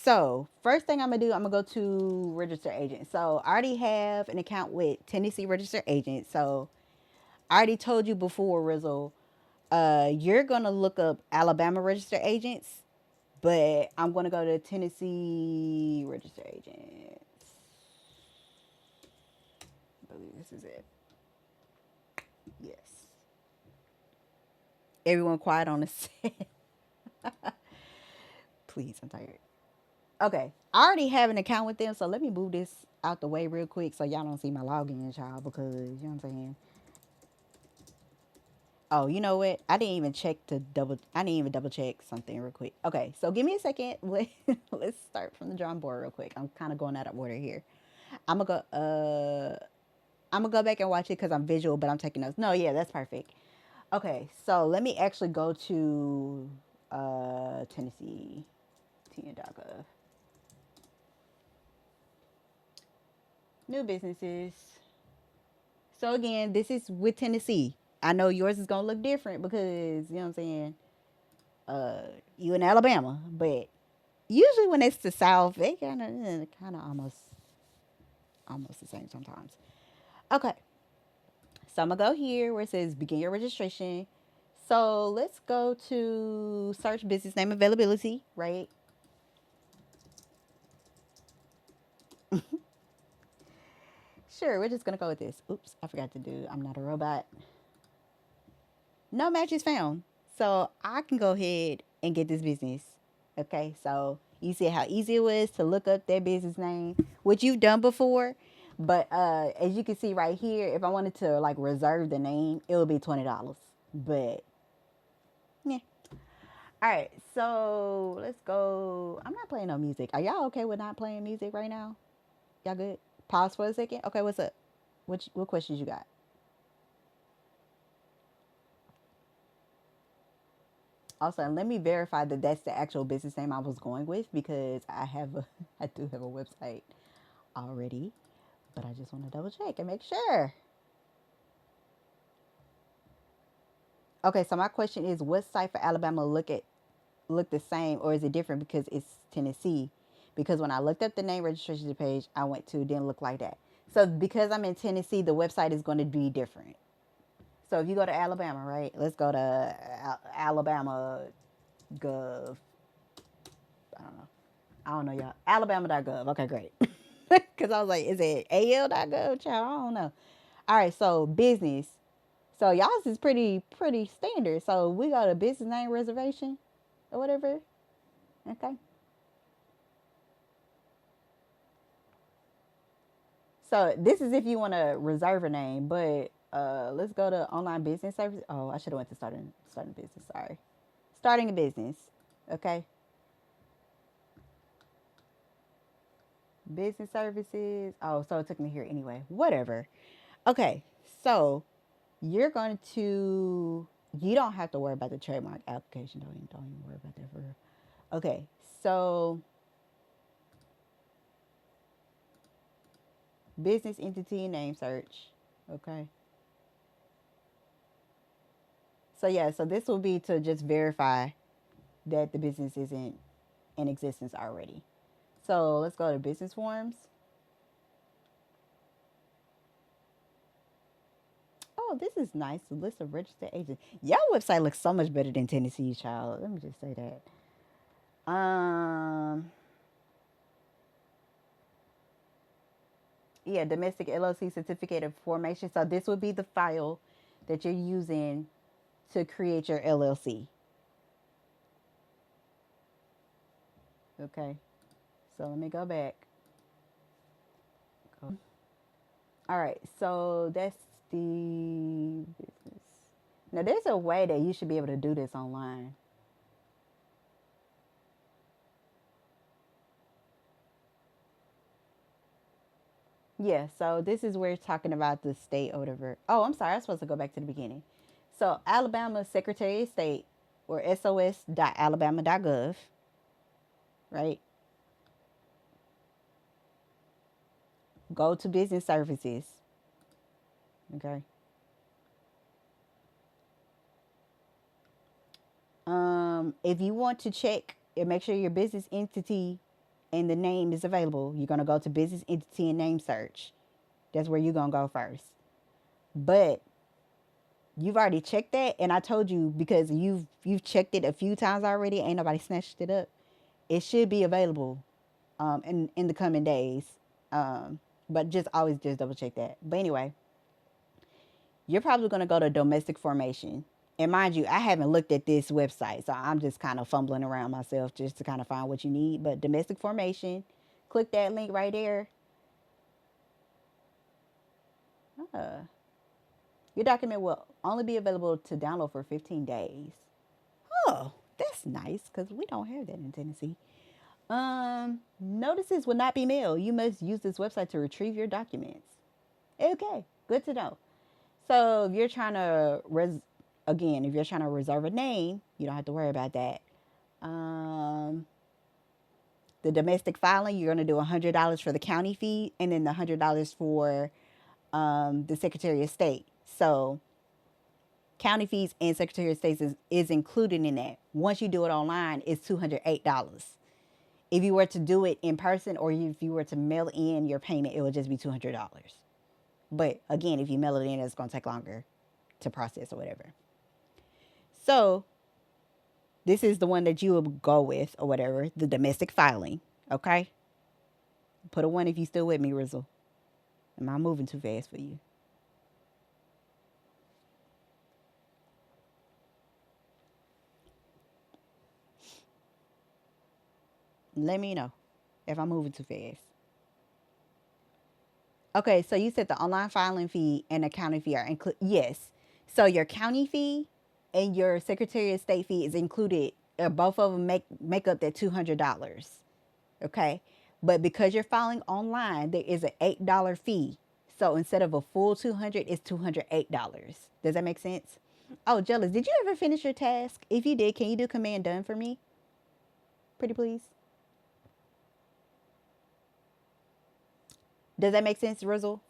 So first thing I'm gonna do, I'm gonna go to register agent. So I already have an account with Tennessee Registered Agent. So I already told you before, Rizzle, you're gonna look up Alabama registered agents, but I'm gonna go to Tennessee registered agents. I believe this is it. Yes. Everyone quiet on the set. Please, I'm tired. Okay. I already have an account with them, so let me move this out the way real quick so y'all don't see my login, child, because you know what I'm saying. Oh, you know what? I didn't even double check something real quick. Okay, so give me a second. Let's start from the drawing board real quick. I'm kind of going out of order here. I'm gonna go. I'm gonna go back and watch it because I'm visual, but I'm taking notes. No, yeah, that's perfect. Okay, so let me actually go to Tennessee TN.gov. New businesses. So again, this is with Tennessee. I know yours is gonna look different because you know what I'm saying. Uh, you in Alabama, but usually when it's the South, they kind of almost the same sometimes. Okay, so I'm gonna go here where it says begin your registration. So let's go to search business name availability, right? Sure, we're just gonna go with this. Oops, I forgot to do. I'm not a robot. No matches found. So I can go ahead and get this business. Okay, so you see how easy it was to look up their business name, which you've done before. But as you can see right here, if I wanted to like reserve the name, it would be $20. But yeah. All right, so let's go. I'm not playing no music. Are y'all okay with not playing music right now? Y'all good? Pause for a second. Okay, what's up? What questions you got? Also, and let me verify that that's the actual business name I was going with because I do have a website already, but I just want to double check and make sure. Okay, so my question is, what site for Alabama look the same, or is it different because it's Tennessee? Because when I looked up the name registration page I went to, it didn't look like that. So because I'm in Tennessee, the website is going to be different. So if you go to Alabama, right? Let's go to Alabama Gov. I don't know. I don't know, y'all. Alabama.gov. Okay, great. Because I was like, is it AL.gov? Child, I don't know. All right, so business. So y'all's is pretty standard. So we got a business name reservation or whatever. Okay. So this is if you want to reserve a name, but let's go to online business service. Oh, I should have went to starting business. Sorry, starting a business. Okay, business services. Oh, so it took me here anyway. Whatever. Okay, so you're going to. You don't have to worry about the trademark application. Don't even worry about that for real. Okay, so business entity name search. Okay. So yeah, so this will be to just verify that the business isn't in existence already. So let's go to business forms. Oh, this is nice. The list of registered agents. Your website looks so much better than Tennessee's, child. Let me just say that. Yeah, domestic LLC certificate of formation. So this would be the file that you're using to create your LLC. Okay. So let me go back. All right. So that's the business. Now there's a way that you should be able to do this online. Yeah, so this is where it's talking about the state or whatever. Oh, I'm sorry, I'm supposed to go back to the beginning. So Alabama Secretary of State or sos.alabama.gov, right? Go to business services. Okay. If you want to check and make sure your business entity and the name is available, you're going to go to business entity and name search. That's where you're going to go first. But you've already checked that, and I told you because you've checked it a few times already. Ain't nobody snatched it up. It should be available in the coming days. But just always just double check that. But anyway, you're probably going to go to domestic formation. And mind you, I haven't looked at this website, so I'm just kind of fumbling around myself just to kind of find what you need. But domestic formation, click that link right there. Uh, your document will only be available to download for 15 days. Oh, that's nice because we don't have that in Tennessee. Notices will not be mailed. You must use this website to retrieve your documents. Okay, good to know. So if you're trying to if you're trying to reserve a name, you don't have to worry about that. The domestic filing, you're going to do $100 for the county fee and then the $100 for the Secretary of State. So county fees and Secretary of State is included in that. Once you do it online, it's $208. If you were to do it in person or if you were to mail in your payment, it would just be $200. But again, if you mail it in, it's going to take longer to process or whatever. So this is the one that you would go with or whatever, the domestic filing. Okay? Put a 1 if you still with me, Rizzle. Am I moving too fast for you? Let me know if I'm moving too fast. Okay, so you said the online filing fee and the county fee are included. Yes. So your county fee and your Secretary of State fee is included. Both of them make up that $200. Okay. But because you're filing online, there is an $8 fee. So instead of a full 200, it's $208. Does that make sense? Oh, Jealous, did you ever finish your task? If you did, can you do command done for me? Pretty please. Does that make sense, Rizzle?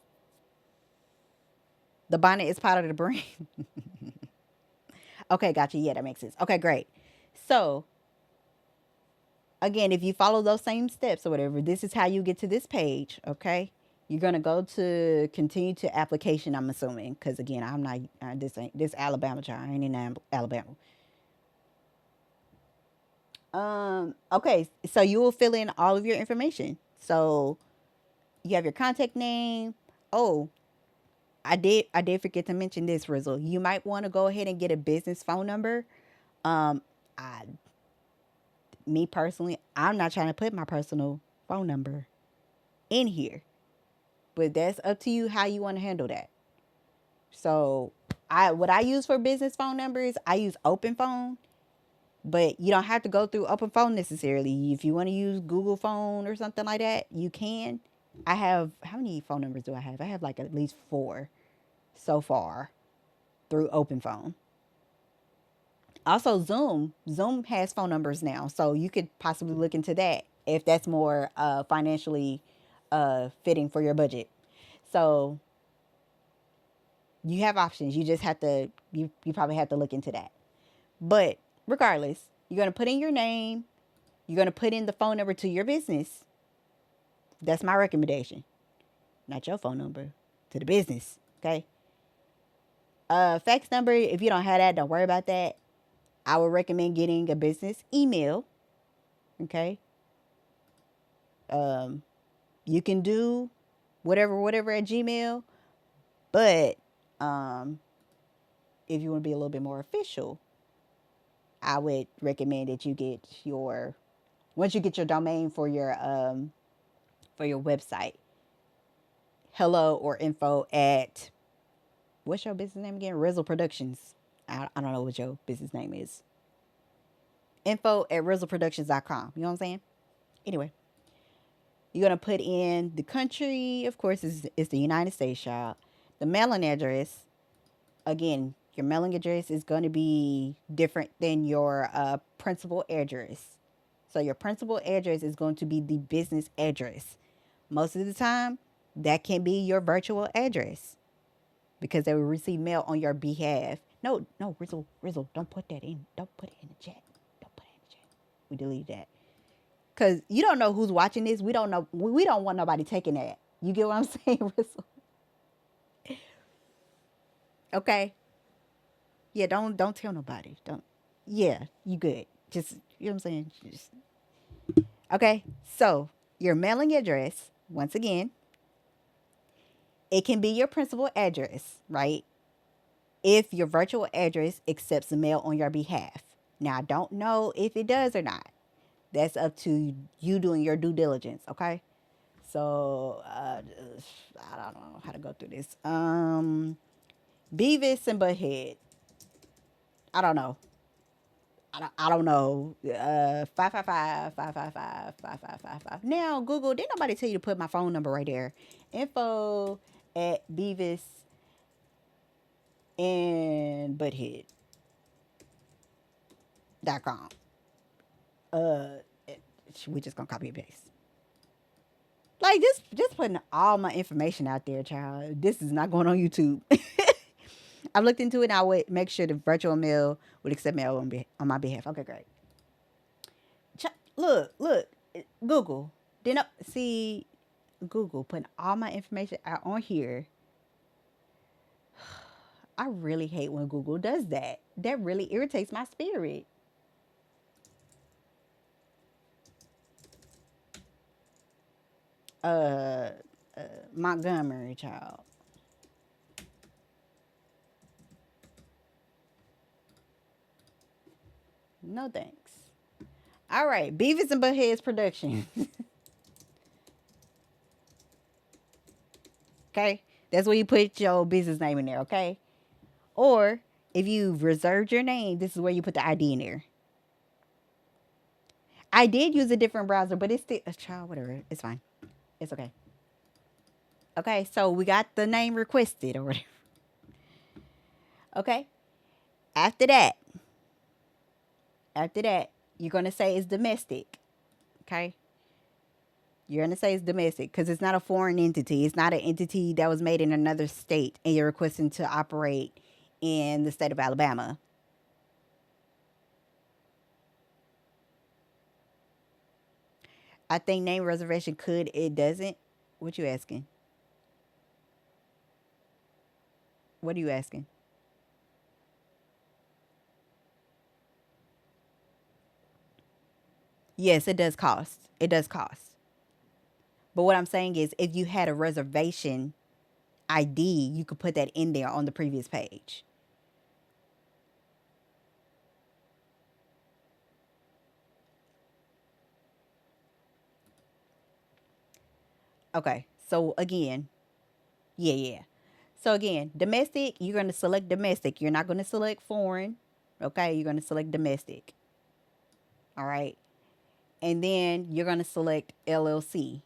The bonnet is part of the brain. Okay, gotcha. Yeah, that makes sense. Okay, great. So, again, if you follow those same steps or whatever, this is how you get to this page, okay? You're going to go to continue to application, I'm assuming, because again, I'm not, this Alabama child. I ain't in Alabama. Okay, so you will fill in all of your information. So, you have your contact name. Oh, I did forget to mention this, Rizzle. You might want to go ahead and get a business phone number. Um, I, me personally, I'm not trying to put my personal phone number in here, but that's up to you how you want to handle that. So, what I use for business phone numbers, I use Open Phone, but you don't have to go through Open Phone necessarily. If you want to use Google Phone or something like that, you can. I have how many phone numbers do I have? I have like at least 4 so far through Open Phone. Also, Zoom has phone numbers now, so you could possibly look into that if that's more financially fitting for your budget. So you have options. You just have to you probably have to look into that. But regardless, you're gonna put in your name. You're gonna put in the phone number to your business. That's my recommendation. Not your phone number to the business. Okay. Fax number. If you don't have that, don't worry about that. I would recommend getting a business email. Okay. You can do whatever at Gmail, but if you want to be a little bit more official, I would recommend that you get your once you get your domain for your website, hello or info at what's your business name again? Rizzle Productions. I don't know what your business name is. Info at rizzleproductions.com. You know what I'm saying? Anyway, you're going to put in the country. Of course, it's the United States, child. The mailing address. Again, your mailing address is going to be different than your principal address. So your principal address is going to be the business address. Most of the time, that can be your virtual address because they will receive mail on your behalf. No, Rizzle, don't put that in. Don't put it in the chat. Don't put it in the chat. We delete that. Cause you don't know who's watching this. We don't know. We don't want nobody taking that. You get what I'm saying, Russell? Okay. Yeah. Don't tell nobody. Don't. Yeah. You good. Just you know what I'm saying. Just okay. So your mailing address. Once again, it can be your principal address, right? If your virtual address accepts the mail on your behalf. Now I don't know if it does or not. That's up to you doing your due diligence. Okay. So I don't know how to go through this. Beavis and Butthead. I don't know. I don't know. 555 Now Google. Didn't nobody tell you to put my phone number right there? Info at Beavis and Butthead.com. Uh, we just gonna copy and paste. Like just putting all my information out there, child. This is not going on YouTube. I've looked into it and I would make sure the virtual mail would accept mail on my behalf. Okay, great. Look, Google. Then see Google putting all my information out on here. I really hate when Google does that. That really irritates my spirit. Uh, Montgomery, child. No thanks. All right, Beavis and Butthead's production. Okay, that's where you put your business name in there. Okay, or if you've reserved your name, this is where you put the ID in there. I did use a different browser, but it's still a child. Whatever, it's fine. It's okay. Okay, so we got the name requested or whatever. Okay, after that, you're gonna say it's domestic. Okay, you're gonna say it's domestic because it's not a foreign entity. It's not an entity that was made in another state, and you're requesting to operate in the state of Alabama. I think name reservation could. It doesn't. What you asking? What are you asking? Yes, it does cost. It does cost. But what I'm saying is, if you had a reservation ID, you could put that in there on the previous page. Okay. So again, yeah. So again, domestic, you're going to select domestic. You're not going to select foreign. Okay. You're going to select domestic. All right. And then you're going to select LLC.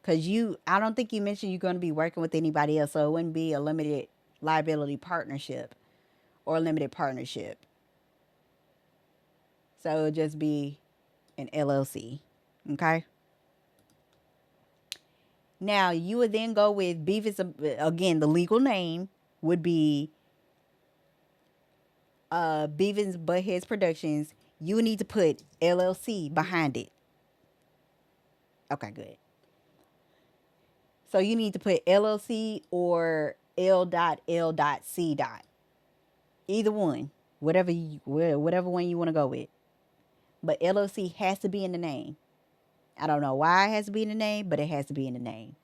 Because I don't think you mentioned you're going to be working with anybody else. So it wouldn't be a limited liability partnership or a limited partnership. So it'll just be an LLC. Okay. Now you would then go with Beavis. Again, the legal name would be Beavis Buttheads Productions. You need to put LLC behind it. Okay, good. So you need to put LLC or L.L.C. Either one, whatever one you want to go with. But LLC has to be in the name. I don't know why it has to be in the name, but it has to be in the name.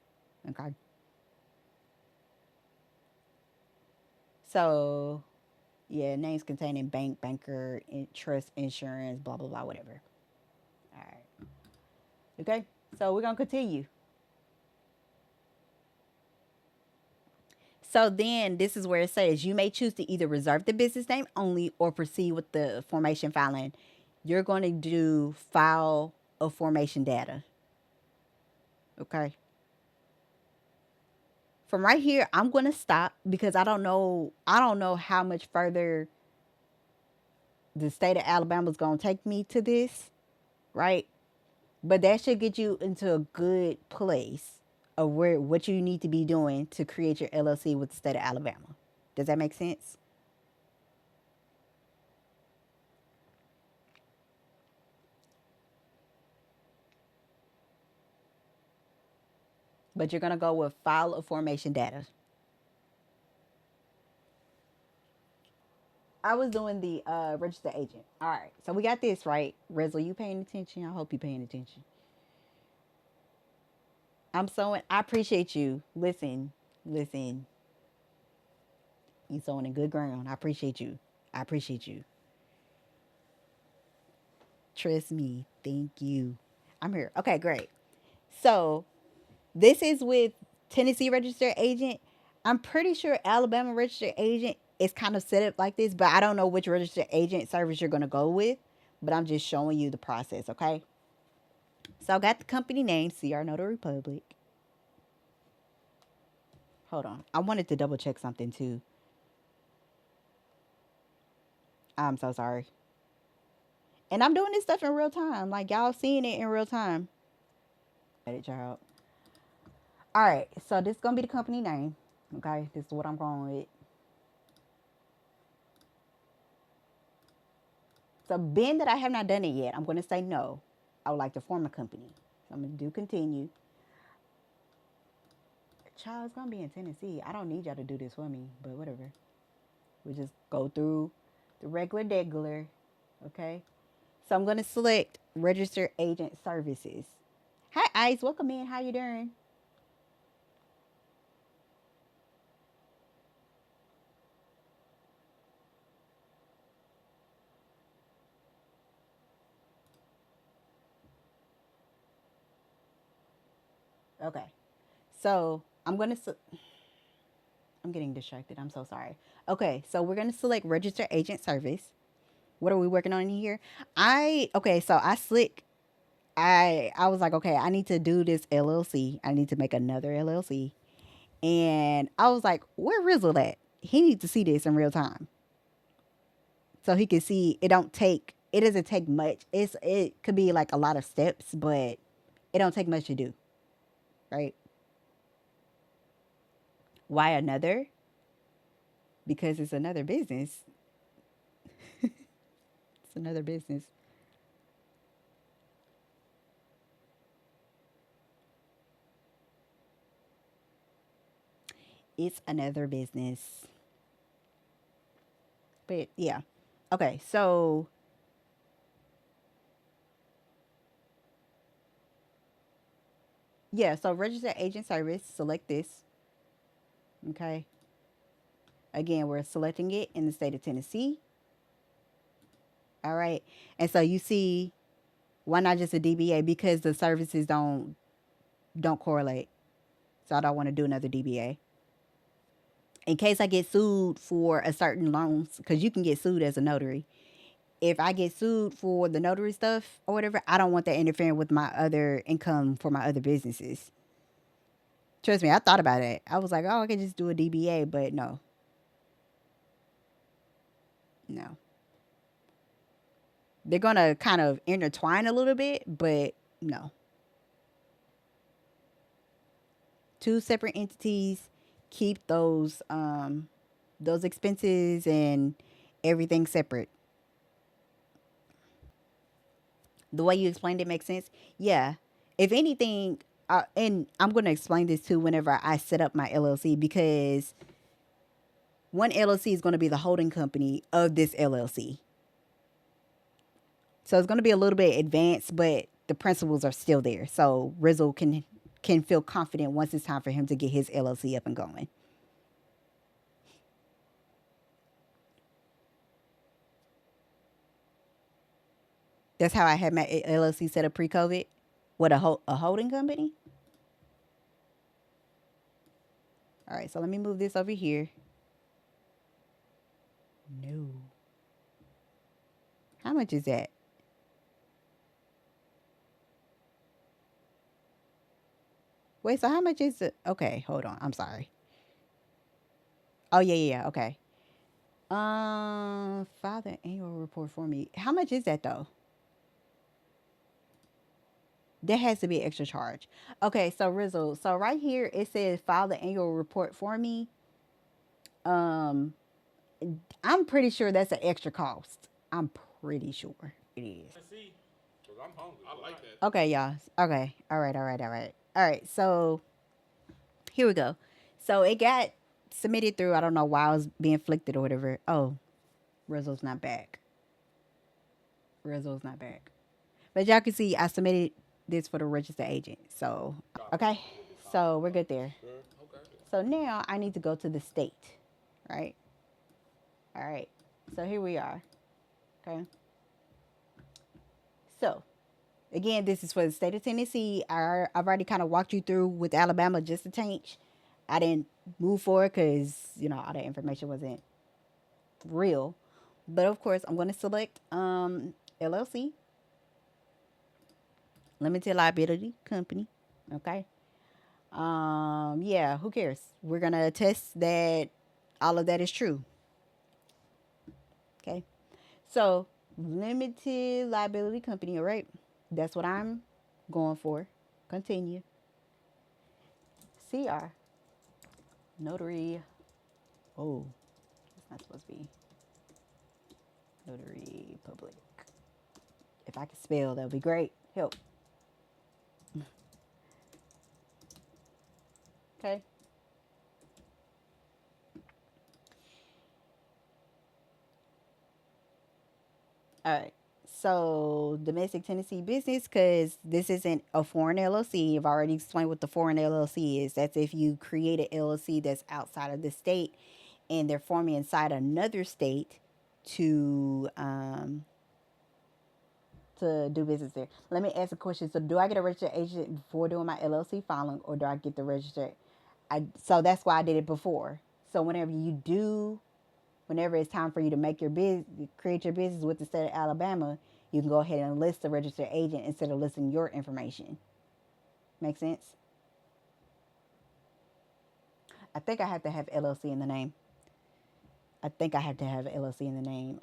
Okay. So, yeah, names containing bank, banker, trust, insurance, blah, blah, blah, whatever. All right. Okay. So we're going to continue. So then this is where it says you may choose to either reserve the business name only or proceed with the formation filing. You're going to do file of formation data. Okay. From right here, I'm going to stop because I don't know how much further the state of Alabama is going to take me to this, right? But that should get you into a good place of what you need to be doing to create your LLC with the state of Alabama. Does that make sense? but you're going to go with file of formation data. I was doing the registered agent. All right. So we got this right. Rizzle, you paying attention? I hope you paying attention. I appreciate you. Listen. You sowing in good ground. I appreciate you. I appreciate you. Trust me. Thank you. I'm here. Okay, great. So this is with Tennessee registered agent. I'm pretty sure Alabama registered agent is kind of set up like this, but I don't know which registered agent service you're going to go with. But I'm just showing you the process, okay? So I got the company name, CR Notary Public. Hold on. I wanted to double check something too. I'm so sorry. And I'm doing this stuff in real time. Like y'all seeing it in real time. Edit child. All right. So this is going to be the company name. Okay. This is what I'm going with. So being that I have not done it yet, I'm going to say no. I would like to form a company. So I'm going to do continue. Child, it's going to be in Tennessee. I don't need y'all to do this for me, but whatever. We just go through the regular. Okay. So I'm going to select registered agent services. Hi, Ice. Welcome in. How you doing? Okay. So I'm getting distracted. I'm so sorry. Okay. So we're going to select registered agent service. What are we working on in here? So I slick. I was like, okay, I need to do this LLC. I need to make another LLC. And I was like, where Rizzle at? He needs to see this in real time. So he can see it doesn't take much. It could be like a lot of steps, but it don't take much to do, right? Why another? Because it's another business. It's another business. It's another business. But yeah. Okay, so yeah, so registered agent service, select this. Okay. Again, we're selecting it in the state of Tennessee. All right. And so you see, why not just a DBA? Because the services don't correlate. So I don't want to do another DBA. In case I get sued for a certain loans, because you can get sued as a notary. If I get sued for the notary stuff or whatever, I don't want that interfering with my other income for my other businesses. Trust me, I thought about it. I was like, oh, I could just do a DBA, but no. No. They're going to kind of intertwine a little bit, but no. Two separate entities. Keep those expenses and everything separate. The way you explained it makes sense. Yeah. If anything, and I'm going to explain this too whenever I set up my LLC, because one LLC is going to be the holding company of this LLC. So it's going to be a little bit advanced, but the principles are still there. So Rizzle can feel confident once it's time for him to get his LLC up and going. That's how I had my LLC set up pre-COVID. What, a holding company? All right, so let me move this over here. No. How much is that? Wait, so how much is it? Okay, hold on. I'm sorry. Oh yeah. Okay. File the annual report for me. How much is that though? There has to be an extra charge. Okay, so Rizzle. So right here it says file the annual report for me. Um, I'm pretty sure that's an extra cost. I'm pretty sure it is. See, because I'm hungry. I like that. Okay, y'all. Okay. All right. All right. So Here we go. So it got submitted through. I don't know why I was being flicked or whatever. Oh, Rizzo's not back. Rizzo's not back. But y'all can see I submitted this for the registered agent. So, okay. So we're good there. So now I need to go to the state, right? All right. So here we are. Okay. So again, this is for the state of Tennessee. I've already kind of walked you through with Alabama just a change. I didn't move forward because, all that information wasn't real. But of course, I'm going to select LLC, limited liability company. Okay. Yeah, who cares? We're going to test that all of that is true. Okay. So, limited liability company, all right? That's what I'm going for. Continue. CR. Notary. Oh, it's not supposed to be notary public. If I could spell, that would be great. Help. Okay. All right. So, domestic Tennessee business, because this isn't a foreign LLC. I've already explained what the foreign LLC is. That's if you create an LLC that's outside of the state and they're forming inside another state to do business there. Let me ask a question. So, do I get a registered agent before doing my LLC filing, or do I get the registered? So that's why I did it before. So whenever it's time for you to make your business, create your business with the state of Alabama, you can go ahead and list the registered agent instead of listing your information. Make sense? I think I have to have LLC in the name. I think I have to have LLC in the name.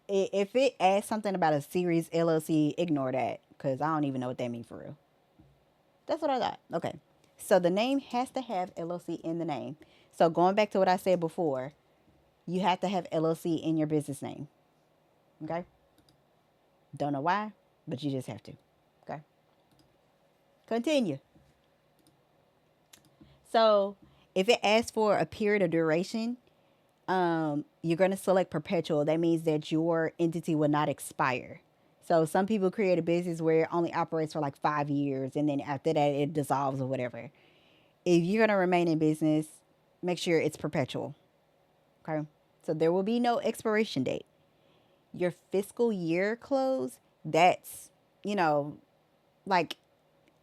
If it adds something about a series LLC, ignore that because I don't even know what that means for real. That's what I thought. Okay. So the name has to have LLC in the name. So going back to what I said before, you have to have LLC in your business name. Okay? Don't know why, but you just have to. Okay? Continue. So if it asks for a period of duration, you're going to select perpetual. That means that your entity will not expire. So some people create a business where it only operates for like 5 years and then after that it dissolves or whatever. If you're going to remain in business, make sure it's perpetual. Okay? So there will be no expiration date. Your fiscal year close, that's, like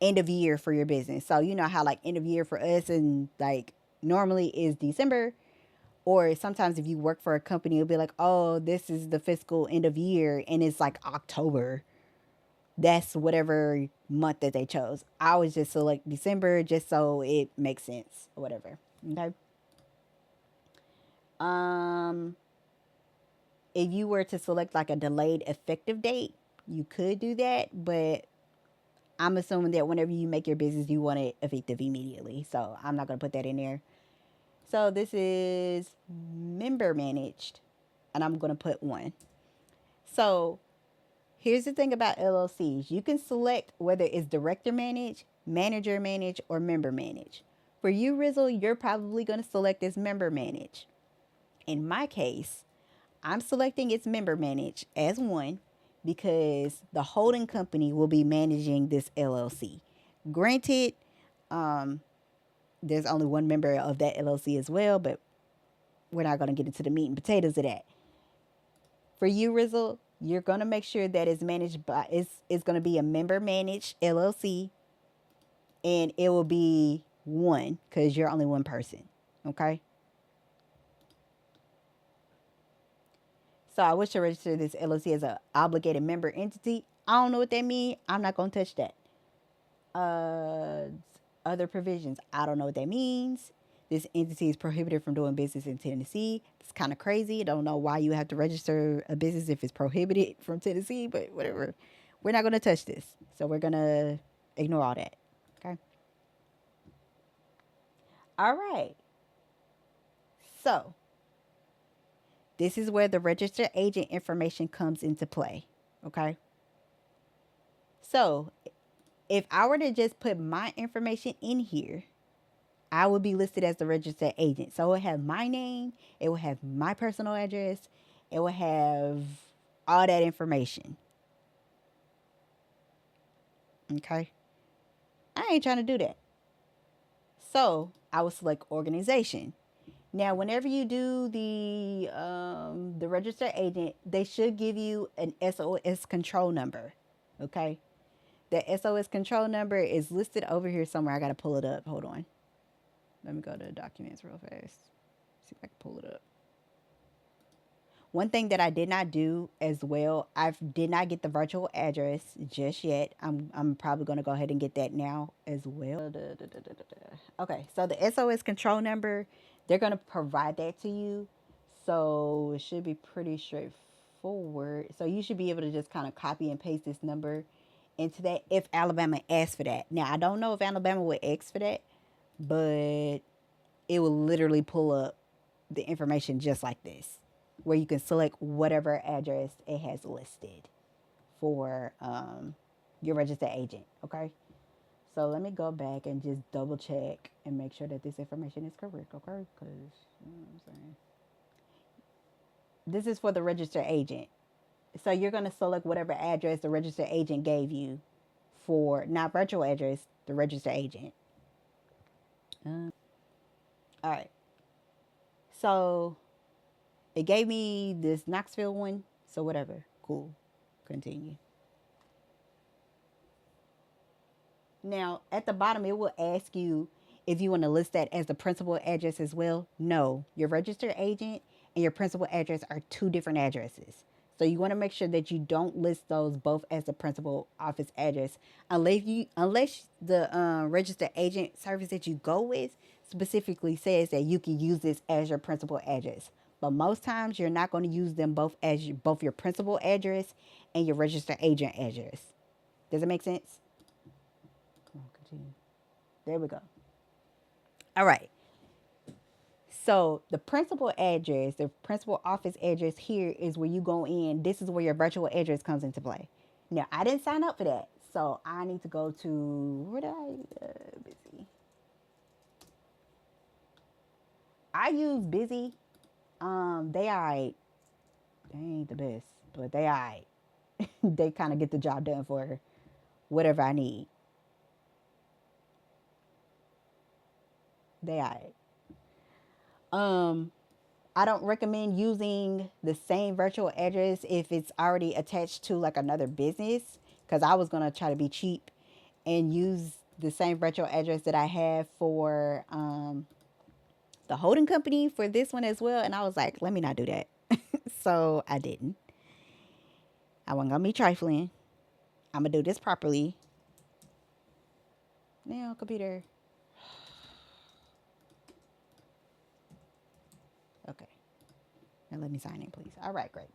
end of year for your business. So you know how like end of year for us and like normally is December, or sometimes if you work for a company, it'll be like, oh, this is the fiscal end of year and it's like October. That's whatever month that they chose. I always just select December just so it makes sense or whatever. Okay. Um, if you were to select like a delayed effective date, you could do that, but I'm assuming that whenever you make your business, you want it effective immediately. So I'm not going to put that in there. So this is member managed, and I'm going to put 1. So here's the thing about LLCs. You can select whether it's director managed, manager managed, or member managed. For you, Rizzle, you're probably going to select this member managed. In my case, I'm selecting its member managed as 1 because the holding company will be managing this LLC. Granted, there's only 1 member of that LLC as well, but we're not going to get into the meat and potatoes of that. For you, Rizzle, you're going to make sure that it's managed by, it's going to be a member managed LLC, and it will be 1 because you're only 1 person. Okay. So I wish to register this LLC as an obligated member entity. I don't know what that means. I'm not going to touch that. Other provisions. I don't know what that means. This entity is prohibited from doing business in Tennessee. It's kind of crazy. I don't know why you have to register a business if it's prohibited from Tennessee, but whatever. We're not going to touch this. So we're going to ignore all that. Okay. All right. So this is where the registered agent information comes into play. Okay. So If I were to just put my information in here, I would be listed as the registered agent. So it would have my name, it would have my personal address, it would have all that information. Okay. I ain't trying to do that. So I would select organization. Now, whenever you do the registered agent, they should give you an SOS control number. Okay. The SOS control number is listed over here somewhere. I gotta pull it up. Hold on. Let me go to the documents real fast. See if I can pull it up. One thing that I did not do as well, I did not get the virtual address just yet. I'm probably going to go ahead and get that now as well. Okay, so the SOS control number, they're going to provide that to you. So it should be pretty straightforward. So you should be able to just kind of copy and paste this number into that if Alabama asks for that. Now, I don't know if Alabama would ask for that, but it will literally pull up the information just like this, where you can select whatever address it has listed for your registered agent. Okay. So let me go back and just double check and make sure that this information is correct. Okay. Because, you know what I'm saying? This is for the registered agent. So you're going to select whatever address the registered agent gave you for, not virtual address, the registered agent. All right. So it gave me this Knoxville one. So whatever. Cool. Continue. Now, at the bottom, it will ask you if you want to list that as the principal address as well. No, your registered agent and your principal address are two different addresses. So you want to make sure that you don't list those both as the principal office address unless the registered agent service that you go with specifically says that you can use this as your principal address. But most times you're not going to use them both as both your principal address and your registered agent address. Does it make sense? Come on, continue. There we go. All right. So the principal address, the principal office address here is where you go in. This is where your virtual address comes into play. Now, I didn't sign up for that. So I need to go to, where did Busy. I use Busy. They alright. They ain't the best, but they alright. They kind of get the job done for whatever I need. They alright. I don't recommend using the same virtual address if it's already attached to like another business, because I was going to try to be cheap and use the same virtual address that I have for the holding company for this one as well. And I was like, let me not do that. So I didn't. I wasn't going to be trifling. I'm going to do this properly. Now, computer. Okay. Now let me sign in, please. All right, great.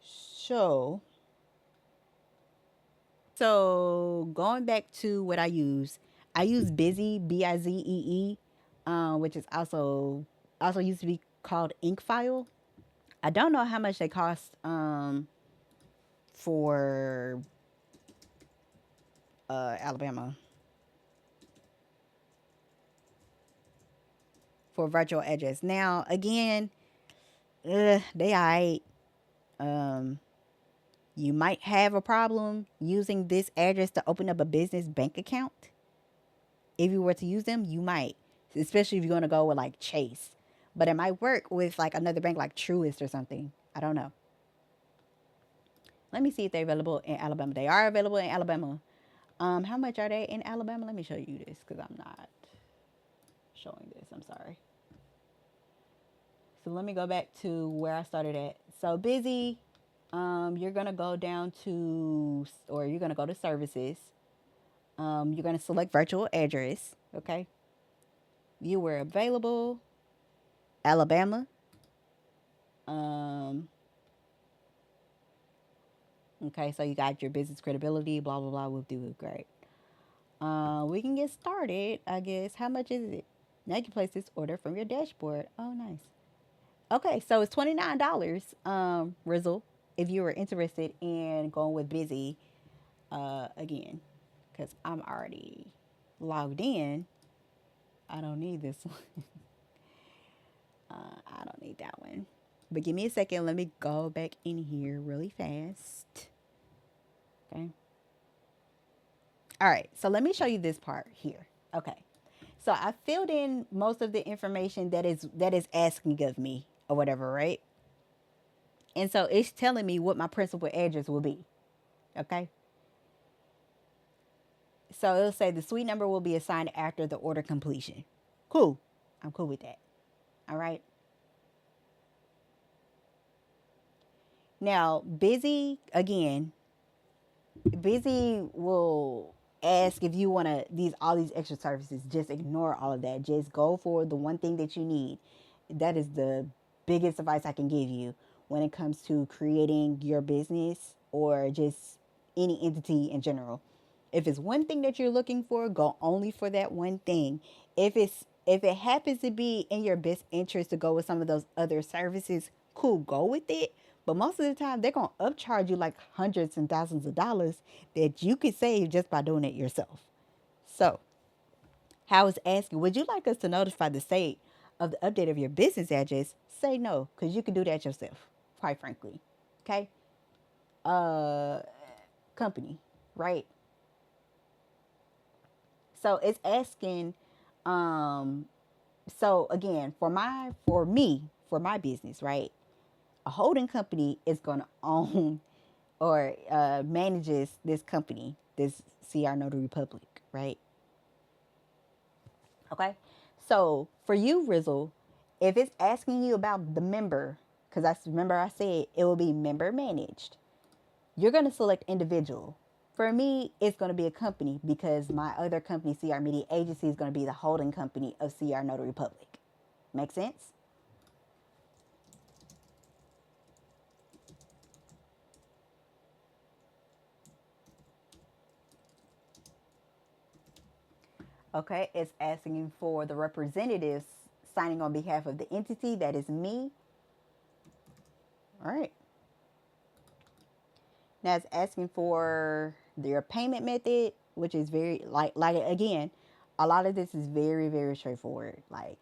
So going back to what I use Busy, Bizee, which is also used to be called Ink File. I don't know how much they cost for Alabama for virtual address. Now again, they alright. You might have a problem using this address to open up a business bank account. If you were to use them, you might, especially if you're going to go with like Chase. But it might work with like another bank like Truist or something. I don't know. Let me see if they're available in Alabama. They are available in Alabama. How much are they in Alabama? Let me show you this because I'm not showing this. I'm sorry. So let me go back to where I started at. So Busy, you're going to go down to, or you're going to go to services. You're going to select virtual address. Okay. You were available. Alabama. Okay, so you got your business credibility, blah, blah, blah. We'll do it. Great. We can get started, I guess. How much is it? Now you can place this order from your dashboard. Oh, nice. Okay, so it's $29, Rizzle, if you were interested in going with Busy. again, because I'm already logged in. I don't need this one. I don't need that one. But give me a second. Let me go back in here really fast. Okay. All right. So let me show you this part here. Okay. So I filled in most of the information that is asking of me or whatever, right? And so it's telling me what my principal address will be. Okay. So it'll say the suite number will be assigned after the order completion. Cool. I'm cool with that. All right. Now, busy will ask if you want to these all these extra services. Just ignore all of that. Just go for the one thing that you need. That is the biggest advice I can give you when it comes to creating your business or just any entity in general. If it's one thing that you're looking for, go only for that one thing. If it happens to be in your best interest to go with some of those other services, cool, go with it. But most of the time, they're going to upcharge you like hundreds and thousands of dollars that you could save just by doing it yourself. So, how is asking, would you like us to notify the state of the update of your business address? Say no, because you can do that yourself, quite frankly. Okay? Uh, Company, right? So it's asking, um, so again, for my business, right? A holding company is going to own or manages this company, this CR Notary Republic, right? Okay. So for you, Rizzle, if it's asking you about the member, because I remember I said it will be member managed, you're going to select individual. For me, it's going to be a company because my other company, CR Media Agency, is going to be the holding company of CR Notary Public. Make sense? Okay, it's asking for the representatives signing on behalf of the entity. That is me. All right. Now it's asking for their payment method, which is very like again, a lot of this is very very straightforward. Like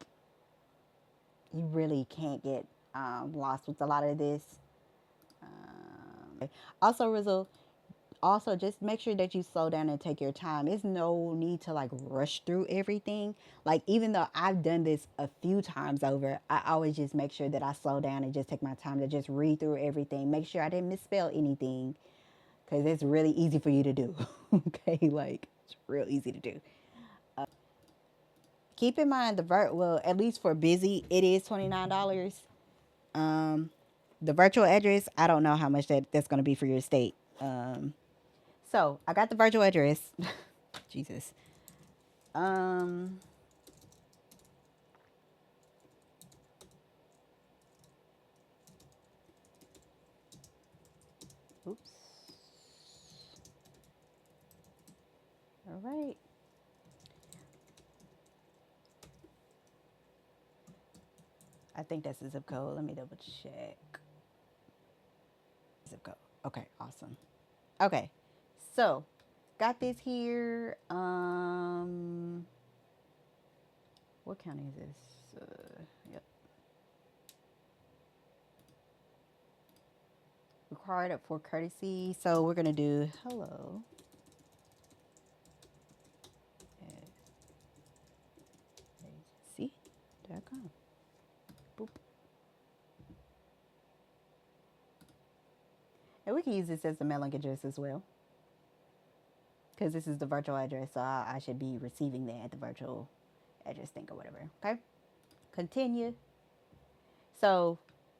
you really can't get lost with a lot of this. Also, Rizzo, also just make sure that you slow down and take your time. There's no need to like rush through everything. Like even though I've done this a few times over, I always just make sure that I slow down and just take my time to just read through everything. Make sure I didn't misspell anything because it's really easy for you to do. Okay, like it's real easy to do. Keep in mind well, at least for busy, it is $29. Um, the virtual address, I don't know how much that's going to be for your state. So I got the virtual address. Jesus. Um, Oops. All right. I think that's the zip code. Let me double check. Zip code. Okay, awesome. Okay. So, got this here. What county is this? Yep. Required for courtesy. So, we're going to do hello at agency.com. Boop. And we can use this as the mailing address as well. Because this is the virtual address, so I should be receiving that at the virtual address thing or whatever. Okay? Continue. So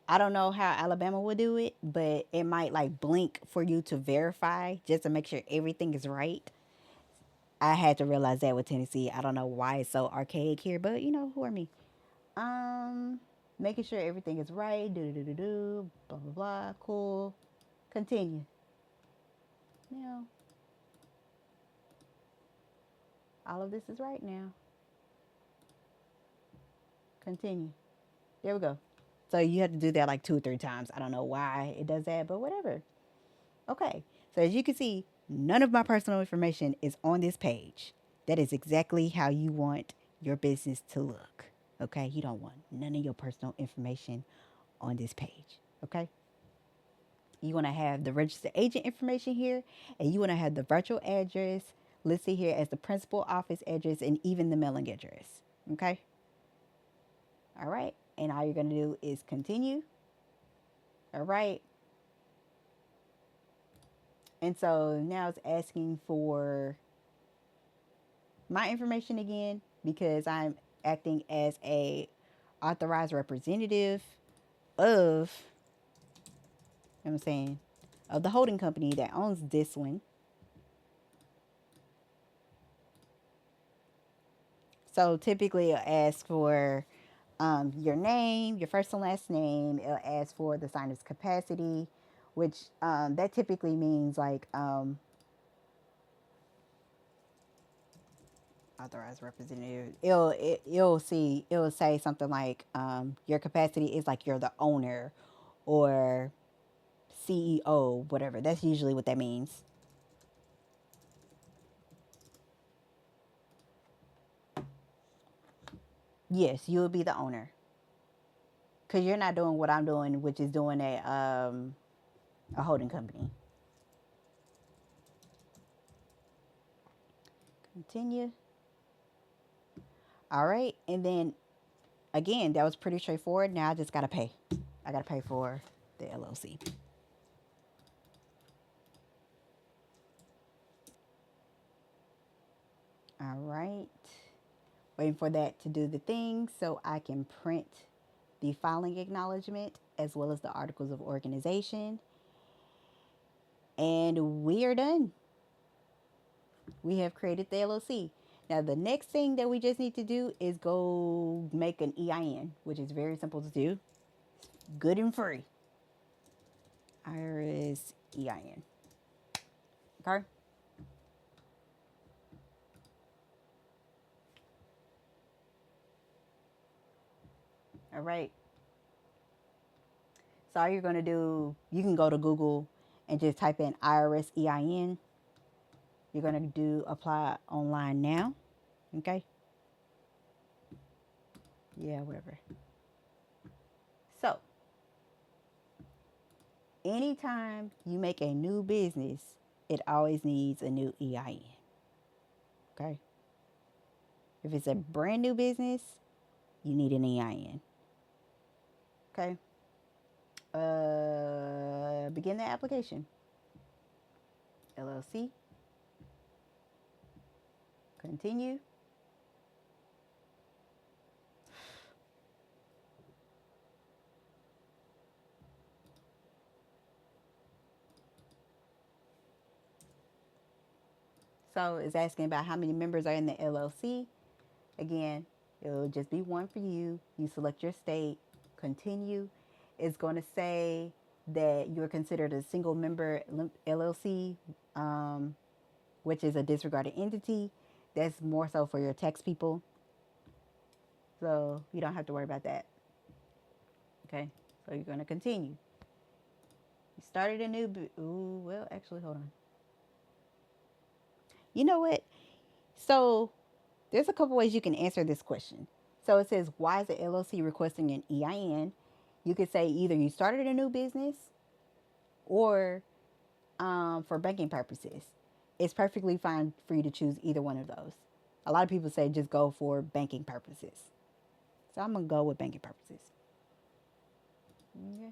I don't know how Alabama would do it, but it might like blink for you to verify just to make sure everything is right. I had to realize that with Tennessee. I don't know why it's so archaic here, but you know, who are me? Um, Making sure everything is right. Do do do do. Blah blah blah. Cool. Continue. Now, all of this is right now. Continue. There we go. So you have to do that like 2 or 3 times. I don't know why it does that, but whatever. Okay. So as you can see, None of my personal information is on this page. That is exactly how you want your business to look. Okay? You don't want none of your personal information on this page. Okay? You want to have the registered agent information here, and you want to have the virtual address listed here as the principal office address and even the mailing address. Okay? All right. And all you're going to do is continue. All right. And so now it's asking for my information again because I'm acting as a authorized representative of, you know what I'm saying, of the holding company that owns this one. So typically it'll ask for your name, your first and last name. It'll ask for the signer's capacity, which that typically means like authorized representative. It'll say something like your capacity is like you're the owner or CEO, whatever. That's usually what that means. Yes, you'll be the owner because you're not doing what I'm doing, which is doing a holding company. Continue. All right, and then again, that was pretty straightforward. Now I just gotta pay. I gotta pay for the LLC. All right. Waiting for that to do the thing so I can print the filing acknowledgement as well as the articles of organization. And we are done. We have created the LLC. Now, the next thing that we just need to do is go make an EIN, which is very simple to do. Good and free. Iris EIN. Okay. All right. So all you're going to do, you can go to Google and just type in IRS EIN. You're going to do apply online now. Okay. Yeah, whatever. So anytime you make a new business, it always needs a new EIN. Okay. If it's a brand new business, you need an EIN. Okay. Begin the application. LLC. Continue. So it's asking about how many members are in the LLC. Again, it'll just be one for you. You select your state. Continue. It's going to say that you're considered a single member LLC, which is a disregarded entity. That's more so for your tax people. So you don't have to worry about that. Okay. So you're going to continue. You started a new. Ooh, well, actually, hold on. You know what? So there's a couple ways you can answer this question. So it says, why is the LLC requesting an EIN? You could say either you started a new business or for banking purposes. It's perfectly fine for you to choose either one of those. A lot of people say just go for banking purposes. So I'm going to go with banking purposes. Okay.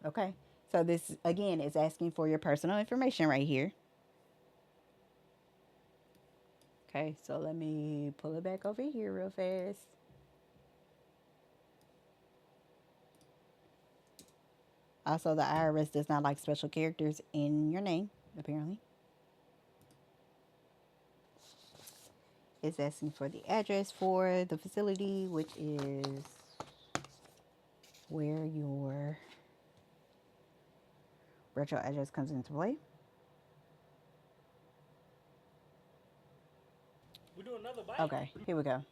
Okay. So this, again, is asking for your personal information right here. Okay. So let me pull it back over here real fast. Also, the IRS does not like special characters in your name, apparently. It's asking for the address for the facility, which is where your retro address comes into play. Okay, here we go.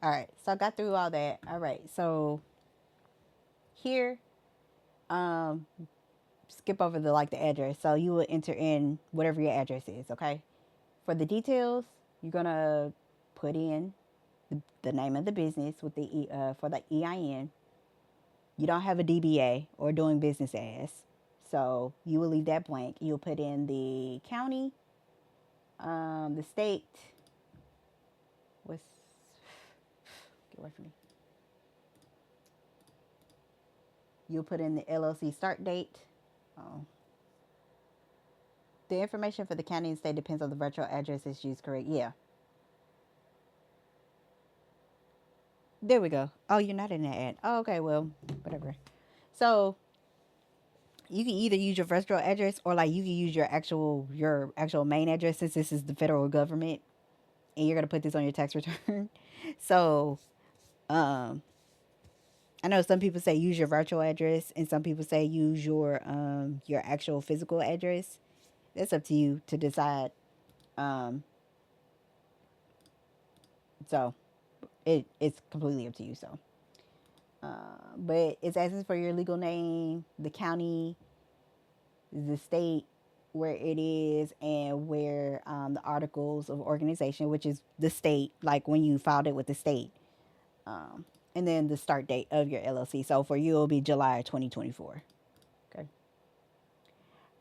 All right, so I got through all that. All right, so here, um, skip over the address. So you will enter in whatever your address is. Okay. For the details, you're gonna put in the name of the business with for the EIN. You don't have a DBA or doing business as, so you will leave that blank. You'll put in the county, the state. What's get away from me? You'll put in the LLC start date. Oh. The information for the county and state depends on the virtual address is used, correct? Yeah. There we go. Oh, you're not in that ad. Oh, okay, well, whatever. So you can either use your virtual address or you can use your actual main address since this is the federal government and you're gonna put this on your tax return. So um I know some people say use your virtual address and some people say use your actual physical address. That's up to you to decide. Um so it's completely up to you. So but it's asking for your legal name, the county, the state where it is, and where the articles of organization, which is the state, like when you filed it with the state, and then the start date of your LLC. So for you, it'll be July 2024. Okay.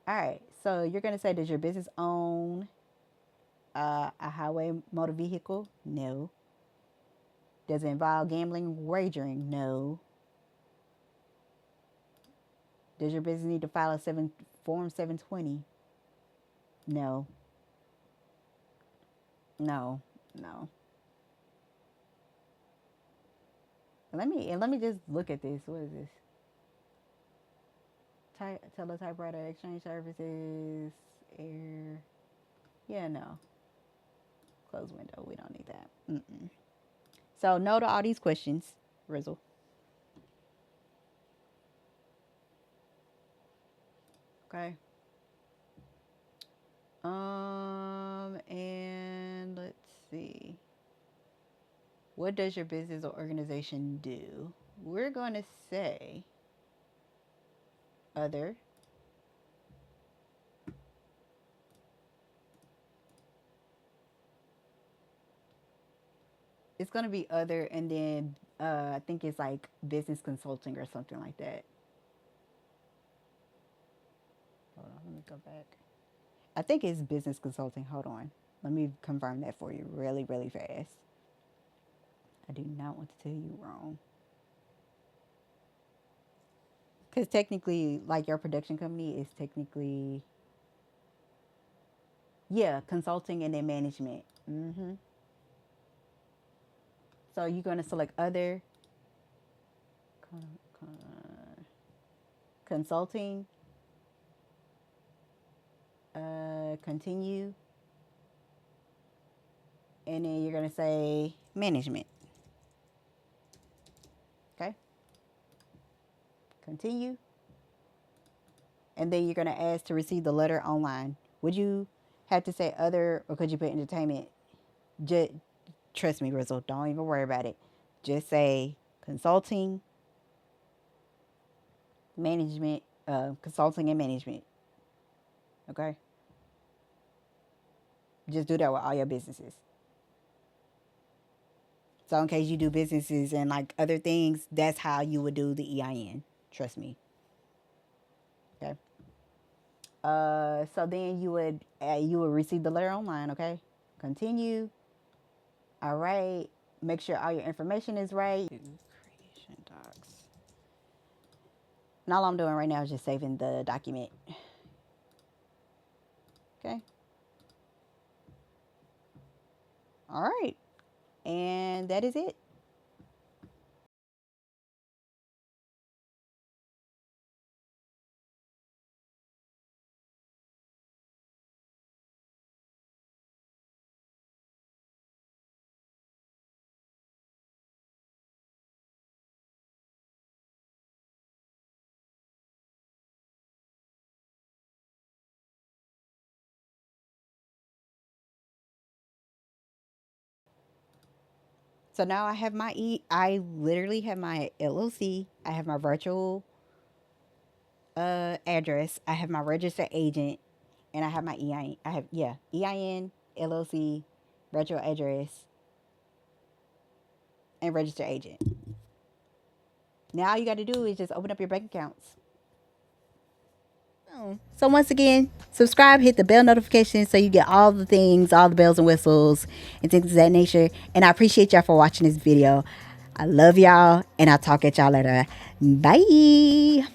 All right. So you're going to say, does your business own a highway motor vehicle? No. Does it involve gambling, wagering? No. Does your business need to file a Form 720? No. No. No. Let me just look at this. What is this? Teletypewriter exchange services. Air. Yeah, no. Close window. We don't need that. Mm-mm. So no to all these questions, Rizzle. Okay. And let's see. What does your business or organization do? We're going to say other. It's going to be other, and then I think it's like business consulting or something like that. Hold on, let me go back. I think it's business consulting. Hold on. Let me confirm that for you really, really fast. I do not want to tell you wrong. Because technically, like your production company is technically, yeah, consulting and then management. So you're going to select other, con- consulting, continue, and then you're going to say management. Okay? Continue. And then you're going to ask to receive the letter online. Would you have to say other or could you put entertainment? Just, trust me, Grizzle, don't even worry about it. Just say consulting, management, consulting and management. Okay? Just do that with all your businesses. So in case you do businesses and like other things, that's how you would do the EIN. Trust me. Okay. So then you would receive the letter online. Okay. Continue. All right. Make sure all your information is right. Creation docs. And all I'm doing right now is just saving the document. Okay. All right. And that is it. So now I have my I literally have my LLC. I have my virtual address. I have my registered agent, and I have my EIN. I have, yeah, EIN, LLC, virtual address, and registered agent. Now all you got to do is just open up your bank accounts. So once again, subscribe, hit the bell notification so you get all the things, all the bells and whistles and things of that nature. And I appreciate y'all for watching this video. I love y'all, and I'll talk at y'all later. Bye.